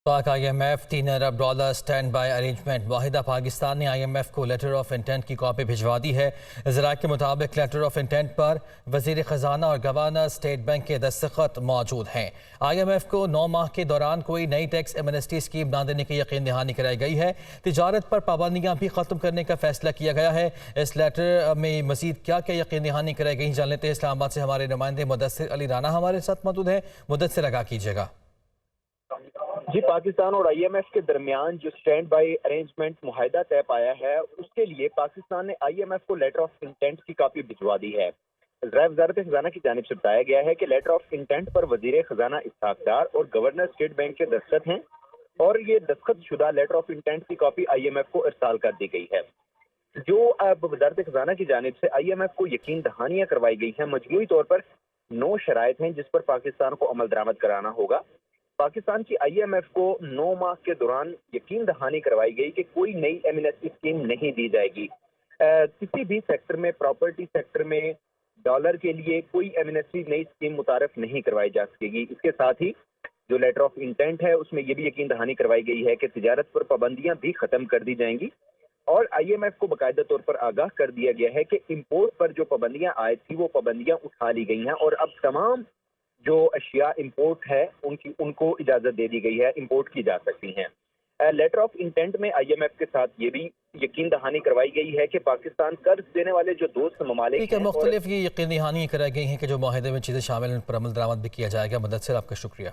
पाक IMF $3 Arab stand by arrangement. Waheeda Pakistan ने IMF को लेटर ऑफ इंटेंट की कॉपी भिजवा दी है। ज़राए के मुताबिक लेटर ऑफ इंटेंट पर वज़ीर ख़जाना और गवर्नर स्टेट बैंक के दस्तखत मौजूद हैं। IMF को 9 माह के दौरान कोई नई टैक्स एमनेस्टी स्कीम न देने की यकीन दहानी कराई गई है। तिजारत पर पाबंदियाँ भी ख़त्म करने का फैसला किया गया है। इस लेटर में मज़ीद क्या क्या यकीन दहानी कराई गई जान लेते हैं। इस्लामाबाद से हमारे नुमाइंदे मुदस्सिर अली राना हमारे साथ मौजूद है। मुदस्सिर आगाह कीजिएगा। जी, पाकिस्तान और IMF के दरमियान जो स्टैंड बाई अरेंजमेंट मुआहिदा तय पाया है, उसके लिए पाकिस्तान ने IMF को लेटर ऑफ इंटेंट की कॉपी भिजवा दी है। वजारत खजाना की जानिब से बताया गया है कि लेटर ऑफ इंटेंट पर वजीर खजाना इसहाक डार और गवर्नर स्टेट बैंक के दस्तखत हैं और ये दस्तखत शुदा लेटर ऑफ इंटेंट की कॉपी IMF को इरसाल कर दी गई है। जो अब वजारत खजाना की जानिब से IMF को यकीन दहानियां करवाई गई हैं, मजमूई तौर पर 9 शराइत हैं जिस पर पाकिस्तान को अमल दरामद कराना होगा। पाकिस्तान की IMF को 9 माह के दौरान यकीन दहानी करवाई गई कि कोई नई एमनेस्टी स्कीम नहीं दी जाएगी। किसी भी सेक्टर में, प्रॉपर्टी सेक्टर में डॉलर के लिए कोई एमनेस्टी नई स्कीम मुतारफ नहीं करवाई जा सकेगी। इसके साथ ही जो लेटर ऑफ इंटेंट है उसमें यह भी यकीन दहानी करवाई गई है कि तिजारत पर पाबंदियां भी खत्म कर दी जाएंगी और IMF को बाकायदा तौर पर आगाह कर दिया गया है कि इंपोर्ट पर जो पाबंदियां आई थी वो पाबंदियां उठा ली गई हैं और अब तमाम जो अशिया इंपोर्ट है उनको इजाजत दे दी गई है, इंपोर्ट की जा सकती हैं। लेटर ऑफ इंटेंट में IMF के साथ ये भी यकीन दहानी करवाई गई है कि पाकिस्तान कर्ज देने वाले जो दोस्त ममालिक हैं मुख्तलिफ ये यकीन दहानी कराई गई हैं कि जो माहिदे में चीज़ें शामिल हैं उन पर अमल दरामद भी किया जाएगा। मुदस्सिर, आपका शुक्रिया।